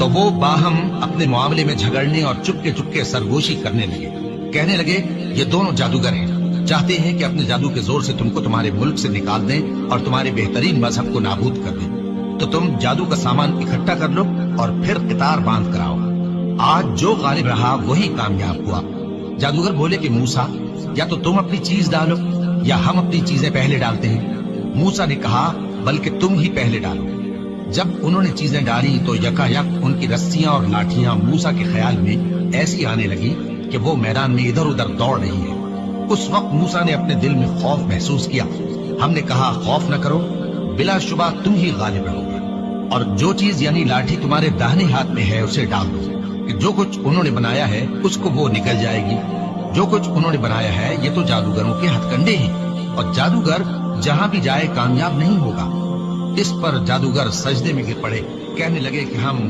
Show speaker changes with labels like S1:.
S1: تو وہ باہم اپنے معاملے میں جھگڑنے اور چپکے چپکے سرگوشی کرنے لگے. کہنے لگے یہ دونوں جادوگر ہیں، چاہتے ہیں کہ اپنے جادو کے زور سے تم کو تمہارے ملک سے نکال دیں اور تمہارے بہترین مذہب کو نابود کر دیں. تو تم جادو کا سامان اکٹھا کر لو اور پھر قطار باندھ کراؤ. آج جو غالب رہا وہی کامیاب ہوا. جادوگر بولے کہ موسیٰ، یا تو تم اپنی چیز ڈالو یا ہم اپنی چیزیں پہلے ڈالتے ہیں. موسیٰ نے کہا بلکہ تم ہی پہلے ڈالو. جب انہوں نے چیزیں ڈالی تو یکا یک ان کی رسیاں اور لاٹھیاں موسیٰ کے خیال میں ایسی آنے لگی کہ وہ میدان میں ادھر ادھر دوڑ رہی ہے. اس وقت موسیٰ نے اپنے دل میں خوف محسوس کیا. ہم نے کہا خوف نہ کرو، بلا شبہ تم ہی غالب رہو گے. اور جو چیز یعنی لاٹھی تمہارے داہنے ہاتھ میں ہے اسے ڈال دو کہ جو کچھ انہوں نے بنایا ہے اس کو وہ نکل جائے گی. جو کچھ انہوں نے بنایا ہے یہ تو جادوگروں کے ہتھ کنڈے ہیں، اور جادوگر جہاں بھی جائے کامیاب نہیں ہوگا. اس پر جادوگر سجدے میں گر پڑے، کہنے لگے کہ ہم